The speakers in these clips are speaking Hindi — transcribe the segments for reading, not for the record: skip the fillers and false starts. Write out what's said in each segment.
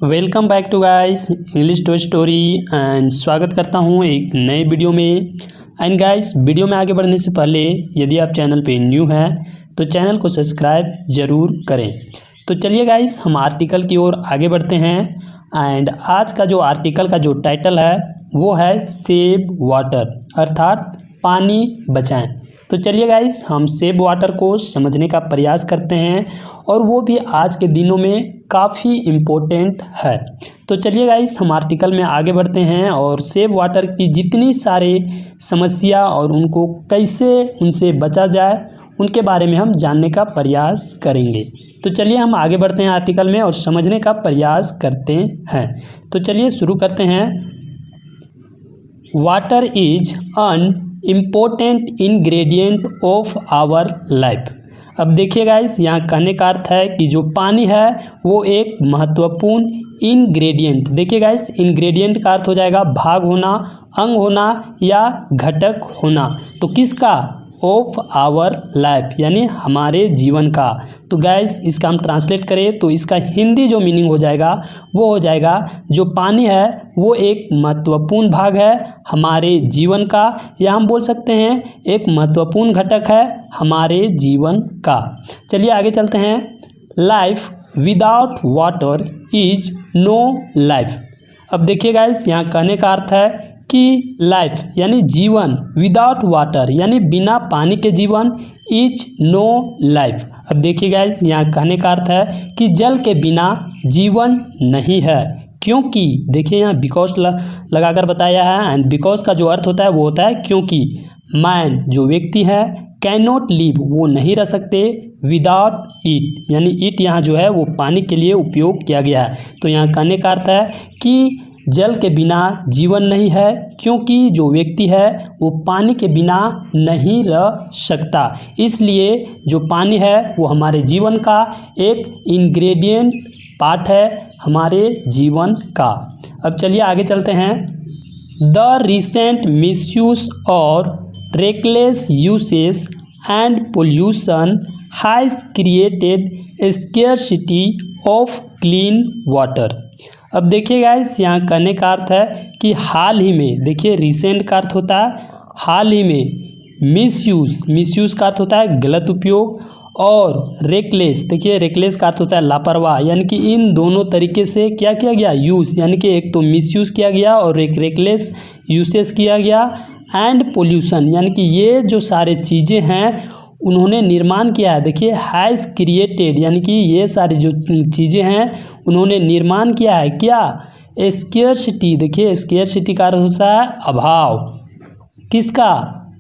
Welcome back to guys English to story and स्वागत करता हूं एक नए वीडियो में। एंड गाइस, वीडियो में आगे बढ़ने से पहले यदि आप चैनल पे न्यू हैं तो चैनल को सब्सक्राइब ज़रूर करें। तो चलिए गाइस, हम आर्टिकल की ओर आगे बढ़ते हैं। एंड आज का जो आर्टिकल का जो टाइटल है वो है सेव वाटर, अर्थात पानी बचाएं। तो चलिए गाइस, हम सेव वाटर को समझने का प्रयास करते हैं और वो भी आज के दिनों में काफ़ी इम्पोर्टेंट है। तो चलिए गाइस, हम आर्टिकल में आगे बढ़ते हैं और सेव वाटर की जितनी सारी समस्या और उनको कैसे उनसे बचा जाए उनके बारे में हम जानने का प्रयास करेंगे। तो चलिए हम आगे बढ़ते हैं आर्टिकल में और समझने का प्रयास करते हैं। तो चलिए शुरू करते हैं। Water is an important ingredient of our life. अब देखिए गाइस, यहाँ कहने का अर्थ है कि जो पानी है वो एक महत्वपूर्ण इंग्रेडिएंट। देखिए गाइस, इंग्रेडिएंट का अर्थ हो जाएगा भाग होना, अंग होना या घटक होना। तो किसका? ऑफ आवर लाइफ, यानी हमारे जीवन का। तो गाइस, इसका हम ट्रांसलेट करें तो इसका हिंदी जो मीनिंग हो जाएगा वो हो जाएगा जो पानी है वो एक महत्वपूर्ण भाग है हमारे जीवन का, या हम बोल सकते हैं एक महत्वपूर्ण घटक है हमारे जीवन का। चलिए आगे चलते हैं। Life without water is no life. अब देखिए गाइस, यहाँ कहने का अर्थ है कि लाइफ यानी जीवन, विदाउट वाटर यानी बिना पानी के जीवन, इज नो लाइफ। अब देखिए गाइस, यहाँ कहने का अर्थ है कि जल के बिना जीवन नहीं है, क्योंकि देखिए यहाँ बिकॉज लगाकर बताया है। एंड बिकॉज का जो अर्थ होता है वो होता है क्योंकि। मैन जो व्यक्ति है, कैन नॉट लिव वो नहीं रह सकते, विदाउट इट यानी इट यहाँ जो है वो पानी के लिए उपयोग किया गया है। तो यहाँ कहने का अर्थ है कि जल के बिना जीवन नहीं है, क्योंकि जो व्यक्ति है वो पानी के बिना नहीं रह सकता। इसलिए जो पानी है वो हमारे जीवन का एक इंग्रेडिएंट पार्ट है हमारे जीवन का। अब चलिए आगे चलते हैं। द रिसेंट मिसयूज और reckless uses and pollution has created scarcity of clean water. अब देखिए गाइस, यहाँ कहने का अर्थ है कि हाल ही में, देखिए रिसेंट का अर्थ होता है हाल ही में, मिसयूज का अर्थ होता है गलत उपयोग, और रेकलेस, देखिए रेकलेस का अर्थ होता है लापरवाह, यानी कि इन दोनों तरीके से क्या किया गया, यूज़, यानी कि एक तो मिसयूज़ किया गया और एक रेकलेस यूसेस किया गया। एंड पोल्यूशन, यानी कि ये जो सारे चीज़ें हैं उन्होंने निर्माण किया है। देखिए हैज़ क्रिएटेड, यानी कि ये सारी जो चीज़ें हैं उन्होंने निर्माण किया है क्या, स्केर्सिटी। देखिए स्केर्सिटी का अर्थ होता है अभाव, किसका,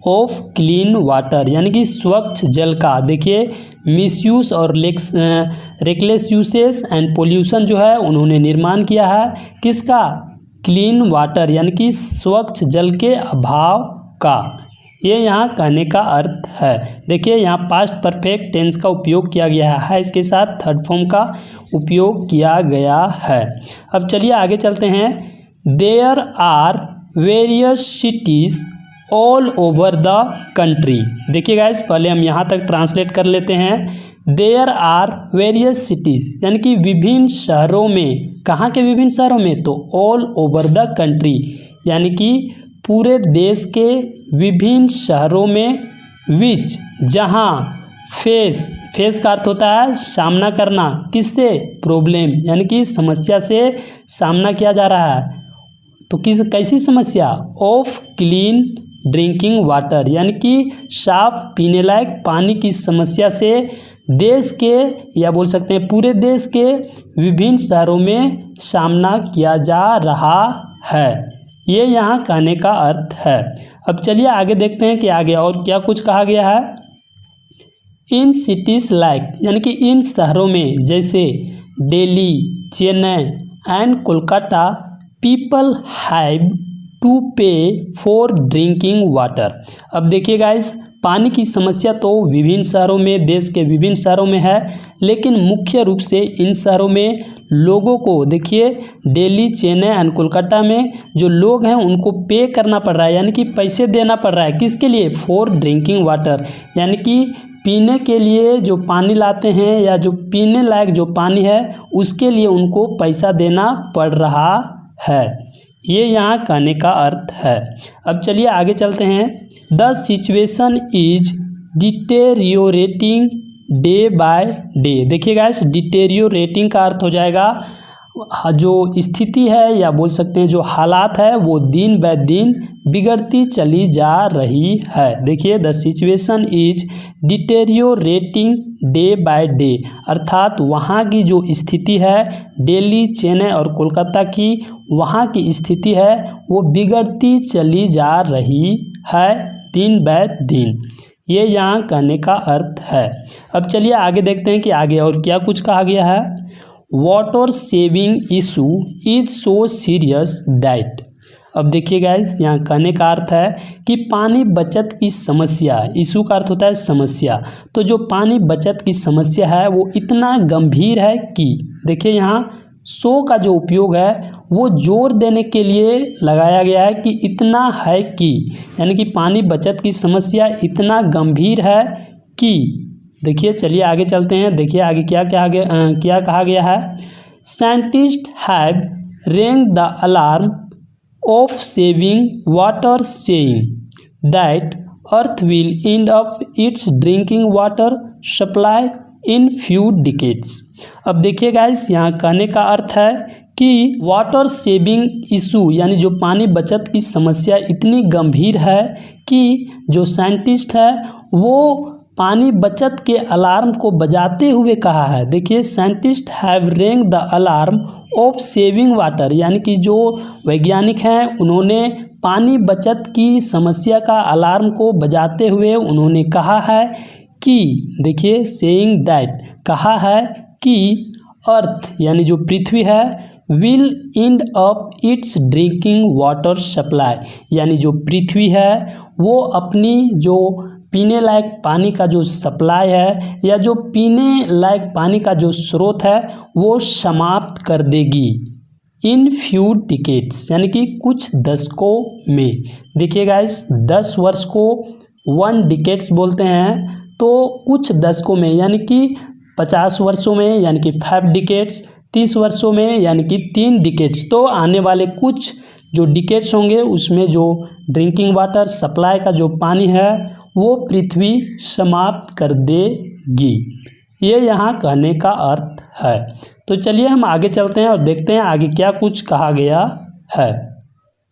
ऑफ क्लीन वाटर यानी कि स्वच्छ जल का। देखिए मिसयूज और रेकलेस यूसेस एंड पोल्यूशन जो है उन्होंने निर्माण किया है किसका, क्लीन वाटर यानी कि स्वच्छ जल के अभाव का। ये यहाँ कहने का अर्थ है। देखिए यहाँ पास्ट परफेक्ट टेंस का उपयोग किया गया है, इसके साथ थर्ड फॉर्म का उपयोग किया गया है। अब चलिए आगे चलते हैं। There are various cities all over the country. देखिए गाइस, पहले हम यहाँ तक ट्रांसलेट कर लेते हैं। देयर आर वेरियस सिटीज़ यानी कि विभिन्न शहरों में, कहाँ के विभिन्न शहरों में, तो ऑल ओवर द कंट्री यानी कि पूरे देश के विभिन्न शहरों में, विच जहाँ, फेस का अर्थ होता है सामना करना, किससे, प्रॉब्लम यानी कि समस्या से सामना किया जा रहा है। तो कैसी समस्या, ऑफ क्लीन ड्रिंकिंग वाटर यानी कि साफ पीने लायक पानी की समस्या से देश के, या बोल सकते हैं पूरे देश के विभिन्न शहरों में सामना किया जा रहा है। ये यहाँ कहने का अर्थ है। अब चलिए आगे देखते हैं कि आगे और क्या कुछ कहा गया है। इन सिटीज़ लाइक यानी कि इन शहरों में, जैसे Delhi, Chennai and Kolkata, people have to pay for drinking water. अब देखिए गाइस, पानी की समस्या तो विभिन्न शहरों में, देश के विभिन्न शहरों में है, लेकिन मुख्य रूप से इन शहरों में लोगों को देखिए दिल्ली, चेन्नई एंड कोलकाता में जो लोग हैं उनको पे करना पड़ रहा है, यानी कि पैसे देना पड़ रहा है। किसके लिए? फॉर ड्रिंकिंग वाटर, यानी कि पीने के लिए जो पानी लाते हैं या जो पीने लायक जो पानी है उसके लिए उनको पैसा देना पड़ रहा है। ये यहाँ कहने का अर्थ है। अब चलिए आगे चलते हैं। The situation is deteriorating day by day. देखिए गाइस, डिटेरियोरेटिंग का अर्थ हो जाएगा जो स्थिति है या बोल सकते हैं जो हालात है वो दिन ब दिन बिगड़ती चली जा रही है। देखिए, the situation is deteriorating day by day, अर्थात वहाँ की जो स्थिति है दिल्ली, चेन्नई और कोलकाता की, वहाँ की स्थिति है वो बिगड़ती चली जा रही है दिन ब दिन। ये यहाँ कहने का अर्थ है। अब चलिए आगे देखते हैं कि आगे और क्या कुछ कहा गया है। Water saving issue is so serious that. अब देखिए गाइस, यहाँ कहने का अर्थ है कि पानी बचत की समस्या, इशू का अर्थ होता है समस्या, तो जो पानी बचत की समस्या है वो इतना गंभीर है कि, देखिए यहाँ सो का जो उपयोग है वो जोर देने के लिए लगाया गया है कि इतना है कि, यानी कि पानी बचत की समस्या इतना गंभीर है कि। देखिए, चलिए आगे चलते हैं। देखिए आगे क्या कहा गया है। साइंटिस्ट हैव रेंग the alarm of saving water, saying that earth will end up its drinking water supply in few decades। अब देखिए गाइस, यहाँ कहने का अर्थ है कि वाटर सेविंग इशू यानी जो पानी बचत की समस्या इतनी गंभीर है कि जो साइंटिस्ट है वो पानी बचत के अलार्म को बजाते हुए कहा है। देखिए, साइंटिस्ट हैव रेंग the alarm off saving water, यानी कि जो वैज्ञानिक हैं उन्होंने पानी बचत की समस्या का अलार्म को बजाते हुए उन्होंने कहा है कि, देखिए सेइंग दैट, कहा है कि अर्थ यानी जो पृथ्वी है will and up it's drinking water supply, यानी जो पृथ्वी है वो अपनी जो पीने लायक पानी का जो सप्लाई है या जो पीने लायक पानी का जो स्रोत है वो समाप्त कर देगी इन फ्यू डिकेड्स, यानी कि कुछ दशकों में। देखिए गाइस, 10 वर्ष को 1 डिकेड्स बोलते हैं, तो कुछ दशकों में यानी कि 50 वर्षों में यानी कि 5 डिकेड्स, 30 वर्षों में यानी कि 3 डिकेड्स, तो आने वाले कुछ जो डिकेड्स होंगे उसमें जो ड्रिंकिंग वाटर सप्लाई का जो पानी है वो पृथ्वी समाप्त कर देगी। ये यहाँ कहने का अर्थ है। तो चलिए हम आगे चलते हैं और देखते हैं आगे क्या कुछ कहा गया है।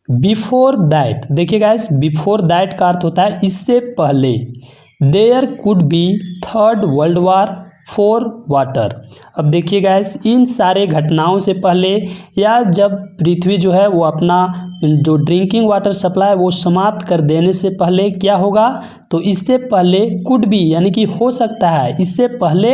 बिफोर दैट, देखिए गाइस, बिफोर दैट का अर्थ होता है इससे पहले। There could be third world war for water. अब देखिए गाइस, इन सारे घटनाओं से पहले या जब पृथ्वी जो है वो अपना जो ड्रिंकिंग वाटर सप्लाई वो समाप्त कर देने से पहले क्या होगा, तो इससे पहले कुड बी यानी कि हो सकता है, इससे पहले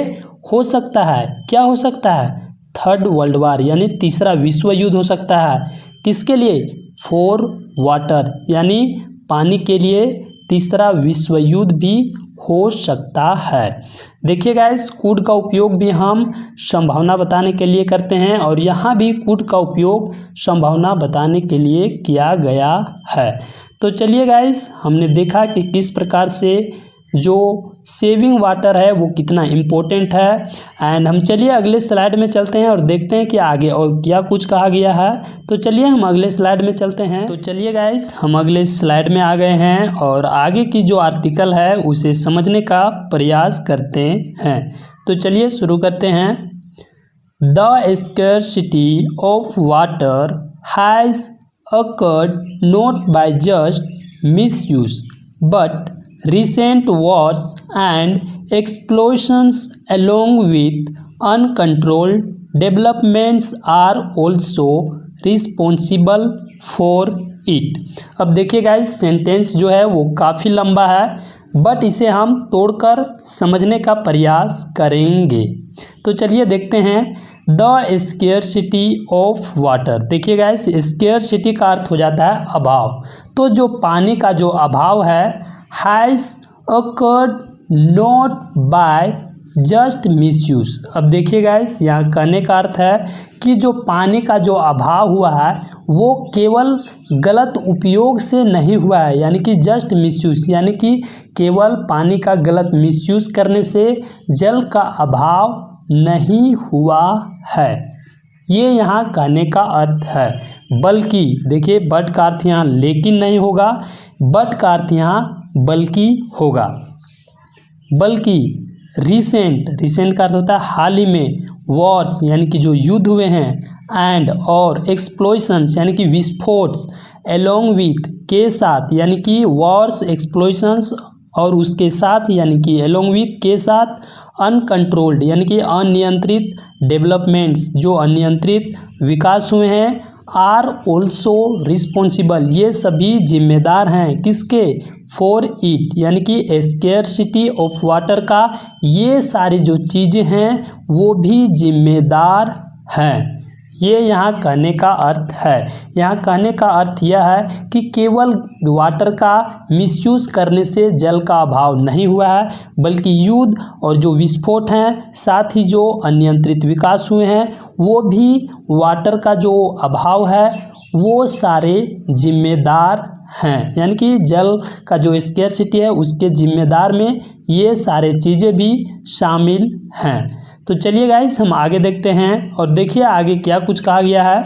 हो सकता है, क्या हो सकता है, थर्ड वर्ल्ड वार यानी तीसरा विश्व युद्ध हो सकता है। किसके लिए? फॉर वाटर, यानी पानी के लिए तीसरा विश्व युद्ध भी हो सकता है। देखिए गाइस, कुड का उपयोग भी हम संभावना बताने के लिए करते हैं और यहाँ भी कुड का उपयोग संभावना बताने के लिए किया गया है। तो चलिए गाइस, हमने देखा कि किस प्रकार से जो सेविंग वाटर है वो कितना इम्पोर्टेंट है। एंड हम चलिए अगले स्लाइड में चलते हैं और देखते हैं कि आगे और क्या कुछ कहा गया है। तो चलिए हम अगले स्लाइड में चलते हैं। तो चलिए गाइस, हम अगले स्लाइड में आ गए हैं और आगे की जो आर्टिकल है उसे समझने का प्रयास करते हैं। तो चलिए शुरू करते हैं। The scarcity of water has occurred not by just misuse but recent wars and explosions along with uncontrolled developments are also responsible for it। अब देखिए गाइस, सेंटेंस जो है वो काफ़ी लंबा है बट इसे हम तोड़कर समझने का प्रयास करेंगे। तो चलिए देखते हैं। द स्केर्सिटी ऑफ वाटर, देखिए गाइस, स्केर्सिटी का अर्थ हो जाता है अभाव। तो जो पानी का जो अभाव है, has occurred not by just misuse। अब देखिए गाइस, यहाँ कहने का अर्थ है कि जो पानी का जो अभाव हुआ है वो केवल गलत उपयोग से नहीं हुआ है, यानी कि जस्ट मिसयूज, यानी कि केवल पानी का गलत मिसयूज करने से जल का अभाव नहीं हुआ है, ये यहाँ कहने का अर्थ है। बल्कि देखिए, बट का अर्थ यहाँ लेकिन नहीं होगा, बट का अर्थ यहाँ बल्कि होगा। बल्कि रिसेंट का अर्थ होता है हाल ही में, वॉर्स यानी कि जो युद्ध हुए हैं, एंड और एक्सप्लोशंस यानी कि विस्फोट, एलोंग विथ के साथ यानी कि वॉर्स एक्सप्लोशंस और उसके साथ यानी कि एलोंग विथ के साथ, अनकंट्रोल्ड यानी कि अनियंत्रित डेवलपमेंट्स जो अनियंत्रित विकास हुए हैं, आर ऑल्सो रिस्पॉन्सिबल ये सभी जिम्मेदार हैं किसके, फॉर इट यानी कि स्केर्सिटी ऑफ वाटर का, ये सारी जो चीज़ें हैं वो भी जिम्मेदार हैं, ये यहाँ कहने का अर्थ है। यहाँ कहने का अर्थ यह है कि केवल वाटर का मिसयूज करने से जल का अभाव नहीं हुआ है, बल्कि युद्ध और जो विस्फोट हैं, साथ ही जो अनियंत्रित विकास हुए हैं, वो भी वाटर का जो अभाव है वो सारे जिम्मेदार हैं, यानी कि जल का जो स्केर्सिटी है उसके जिम्मेदार में ये सारे चीज़ें भी शामिल हैं। तो चलिए गाइस, हम आगे देखते हैं और देखिए आगे क्या कुछ कहा गया है।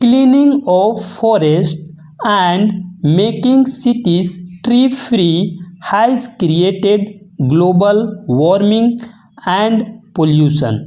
Cleaning of forest and making cities tree free has created global warming and pollution.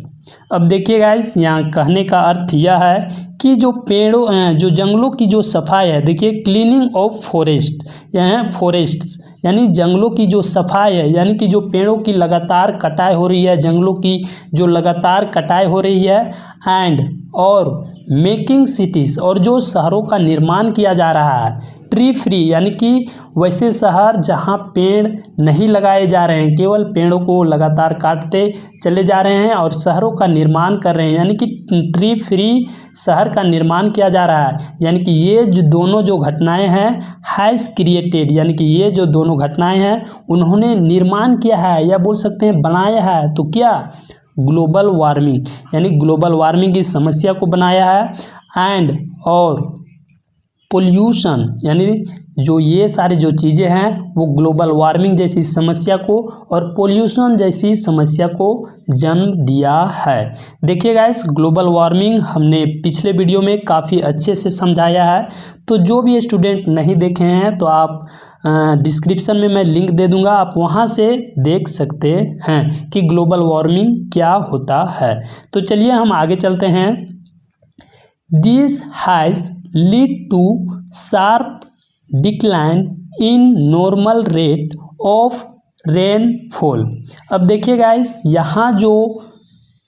अब देखिए गाइस, यहाँ कहने का अर्थ यह है कि जो पेड़ों जो जंगलों की जो सफाई है, देखिए क्लीनिंग ऑफ फॉरेस्ट, यहाँ फॉरेस्ट्स यानी जंगलों की जो सफाई है, यानी कि जो पेड़ों की लगातार कटाई हो रही है, जंगलों की जो लगातार कटाई हो रही है, एंड और मेकिंग सिटीज़ और जो शहरों का निर्माण किया जा रहा है, ट्री फ्री यानी कि वैसे शहर जहाँ पेड़ नहीं लगाए जा रहे हैं, केवल पेड़ों को लगातार काटते चले जा रहे हैं और शहरों का निर्माण कर रहे हैं, यानी कि ट्री फ्री शहर का निर्माण किया जा रहा है, यानी कि ये जो दोनों जो घटनाएं हैं, हैज़ क्रिएटेड यानी कि ये जो दोनों घटनाएं हैं उन्होंने निर्माण किया है या बोल सकते हैं बनाया है, तो क्या, ग्लोबल वार्मिंग यानी ग्लोबल वार्मिंग की समस्या को बनाया है, एंड और पोल्यूशन यानी जो ये सारी जो चीज़ें हैं वो ग्लोबल वार्मिंग जैसी समस्या को और पोल्यूशन जैसी समस्या को जन्म दिया है। देखिए गाइस, ग्लोबल वार्मिंग हमने पिछले वीडियो में काफ़ी अच्छे से समझाया है, तो जो भी स्टूडेंट नहीं देखे हैं तो आप डिस्क्रिप्शन में मैं लिंक दे दूंगा, आप वहां से देख सकते हैं कि ग्लोबल वार्मिंग क्या होता है। तो चलिए हम आगे चलते हैं। This has lead to sharp decline in normal rate of rainfall. अब देखिए गाइस, यहाँ जो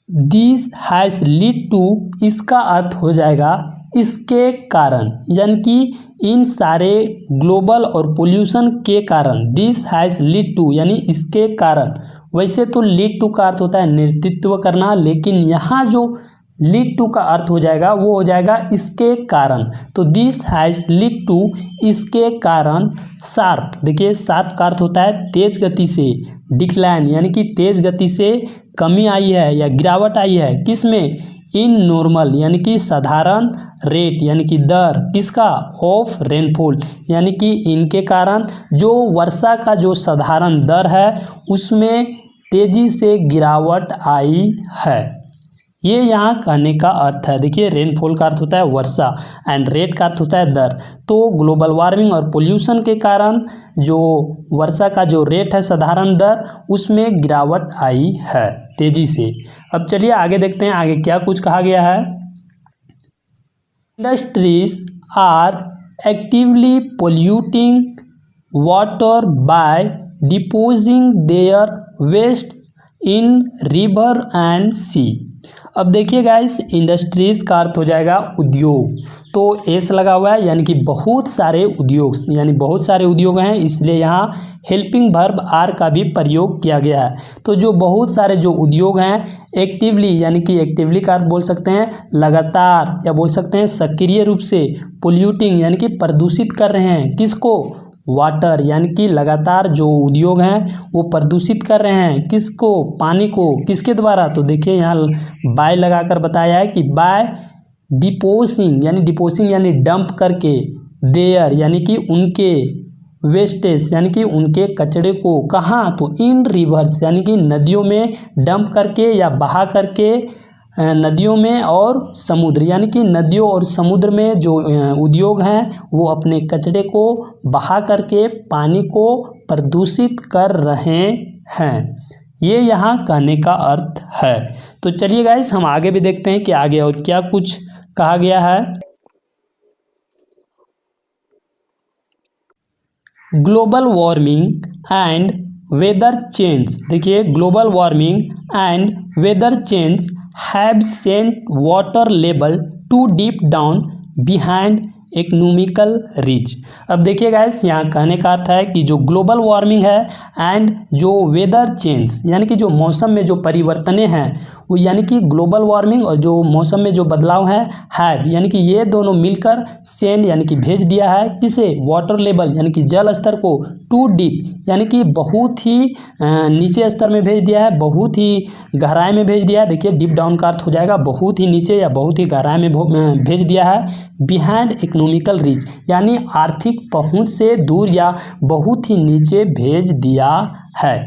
दिस हैज़ लीड टू इसका अर्थ हो जाएगा इसके कारण, यानी कि इन सारे ग्लोबल और पोल्यूशन के कारण, दिस हैज़ लीड टू यानी इसके कारण। वैसे तो लीड टू का अर्थ होता है नेतृत्व करना, लेकिन यहाँ जो लीड टू का अर्थ हो जाएगा वो हो जाएगा इसके कारण। तो दिस हैज़ लीड टू इसके कारण शार्प, देखिए शार्प का अर्थ होता है तेज गति से, डिक्लाइन यानी कि तेज गति से कमी आई है या गिरावट आई है, किसमें, इन नॉर्मल यानी कि साधारण, रेट यानी कि दर, किसका, ऑफ रेनफॉल यानी कि इनके कारण जो वर्षा का जो साधारण दर है उसमें तेजी से गिरावट आई है, ये यहाँ कहने का अर्थ है। देखिए, रेनफॉल का अर्थ होता है वर्षा एंड रेट का अर्थ होता है दर, तो ग्लोबल वार्मिंग और पोल्यूशन के कारण जो वर्षा का जो रेट है साधारण दर उसमें गिरावट आई है तेजी से। अब चलिए आगे देखते हैं आगे क्या कुछ कहा गया है। Industries are actively polluting water by depositing their waste in river and sea. अब देखिए गाइस, इंडस्ट्रीज का अर्थ हो जाएगा उद्योग, तो एस लगा हुआ है यानी कि बहुत सारे उद्योग, यानी बहुत सारे उद्योग हैं, इसलिए यहाँ हेल्पिंग वर्ब आर का भी प्रयोग किया गया है। तो जो बहुत सारे जो उद्योग हैं एक्टिवली यानी कि एक्टिवली का अर्थ बोल सकते हैं लगातार या बोल सकते हैं सक्रिय रूप से, पोल्यूटिंग यानी कि प्रदूषित कर रहे हैं, किसको, वाटर, यानी कि लगातार जो उद्योग हैं वो प्रदूषित कर रहे हैं किसको, पानी को, किसके द्वारा। तो देखिए यहाँ बाय लगाकर बताया है कि बाय डिपोसिंग यानी डंप करके, देयर यानी कि उनके, वेस्टेज यानी कि उनके कचरे को, कहाँ, तो इन रिवर्स यानी कि नदियों में डंप करके या बहा करके, नदियों में और समुद्र यानी कि नदियों और समुद्र में जो उद्योग हैं वो अपने कचरे को बहा करके पानी को प्रदूषित कर रहे हैं। ये यहाँ कहने का अर्थ है। तो चलिए गाइस हम आगे भी देखते हैं कि आगे और क्या कुछ कहा गया है। Global warming and weather change, देखिए global warming and weather change have sent water level to deep down behind economical reach. अब देखिए गाइस यहाँ कहने का अर्थ है कि जो ग्लोबल वार्मिंग है एंड जो वेदर चेंज यानी कि जो मौसम में जो परिवर्तनें हैं वो, यानी कि ग्लोबल वार्मिंग और जो मौसम में जो बदलाव है हैव यानी कि ये दोनों मिलकर सेंड यानी कि भेज दिया है किसे, वाटर लेवल यानी कि जल स्तर को, टू डीप यानी कि बहुत ही नीचे स्तर में भेज दिया है, बहुत ही गहराई में भेज दिया है। देखिए डीप डाउन का अर्थ हो जाएगा बहुत ही नीचे या बहुत ही गहराई में भेज दिया है। बिहाइंड इकोनॉमिकल रीच यानी आर्थिक पहुंच से दूर या बहुत ही नीचे भेज दिया है।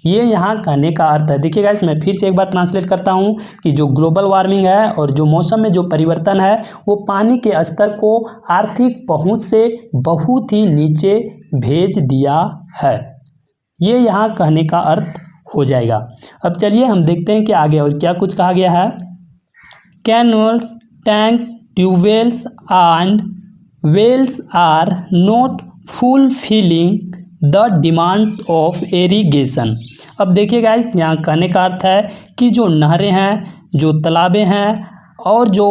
ये यहाँ कहने का अर्थ है। देखिए गाइस मैं फिर से एक बार ट्रांसलेट करता हूँ कि जो ग्लोबल वार्मिंग है और जो मौसम में जो परिवर्तन है वो पानी के स्तर को आर्थिक पहुँच से बहुत ही नीचे भेज दिया है। ये यहाँ कहने का अर्थ हो जाएगा। अब चलिए हम देखते हैं कि आगे और क्या कुछ कहा गया है। Canals, tanks, tubewells and wells are not fulfilling the demands of irrigation. अब देखिए गाइस यहाँ कहने का अर्थ है कि जो नहरें हैं, जो तालाबें हैं और जो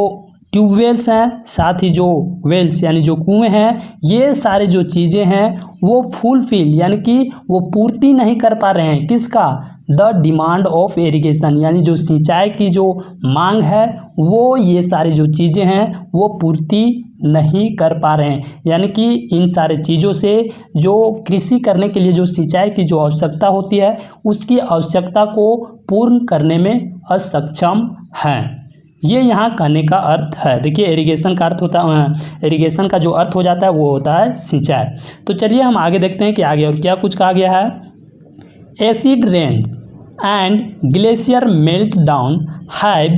ट्यूबवेल्स हैं, साथ ही जो वेल्स यानी जो कुएं हैं, ये सारे जो चीज़ें हैं वो फुलफिल यानी कि वो पूर्ति नहीं कर पा रहे हैं किसका, द डिमांड ऑफ इरिगेशन यानी जो सिंचाई की जो मांग है वो ये सारी जो चीज़ें हैं वो पूर्ति नहीं कर पा रहे हैं। यानी कि इन सारे चीज़ों से जो कृषि करने के लिए जो सिंचाई की जो आवश्यकता होती है उसकी आवश्यकता को पूर्ण करने में असक्षम हैं। ये यहाँ कहने का अर्थ है। देखिए इरिगेशन का अर्थ होता है, इरिगेशन का जो अर्थ हो जाता है वो होता है सिंचाई। तो चलिए हम आगे देखते हैं कि आगे और क्या कुछ कहा गया है। Acid rains and glacier melt down have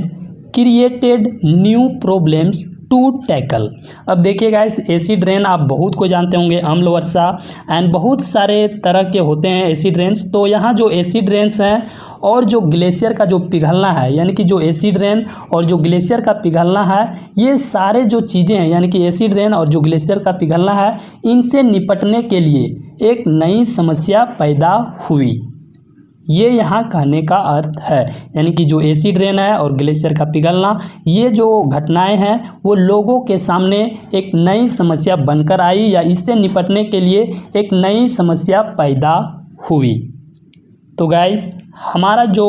created new problems to tackle. अब देखिए गाइस एसिड रेन आप बहुत को जानते होंगे, अम्ल वर्षा एंड बहुत सारे तरह के होते हैं एसिड रेन्स। तो यहाँ जो एसिड रेन्स हैं और जो ग्लेशियर का जो पिघलना है यानी कि जो एसिड रेन और जो ग्लेशियर का पिघलना है, ये सारे जो चीज़ें हैं यानी कि एसिड रेन और जो ग्लेशियर का पिघलना है, इनसे निपटने के लिए एक नई समस्या पैदा हुई। ये यहाँ कहने का अर्थ है। यानी कि जो एसिड रेन है और ग्लेशियर का पिघलना, ये जो घटनाएं हैं वो लोगों के सामने एक नई समस्या बनकर आई या इससे निपटने के लिए एक नई समस्या पैदा हुई। तो गाइस हमारा जो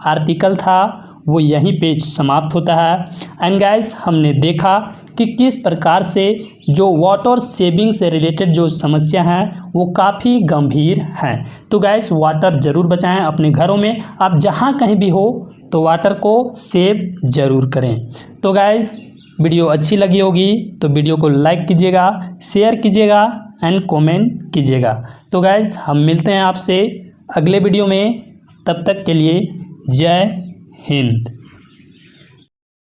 आर्टिकल था वो यहीं पे समाप्त होता है। एंड गाइस हमने देखा कि किस प्रकार से जो वाटर सेविंग से रिलेटेड जो समस्या हैं वो काफ़ी गंभीर हैं। तो गाइस वाटर ज़रूर बचाएं अपने घरों में, आप जहां कहीं भी हो तो वाटर को सेव ज़रूर करें। तो गाइस वीडियो अच्छी लगी होगी तो वीडियो को लाइक कीजिएगा, शेयर कीजिएगा एंड कमेंट कीजिएगा। तो गाइस हम मिलते हैं आपसे अगले वीडियो में, तब तक के लिए जय हिंद।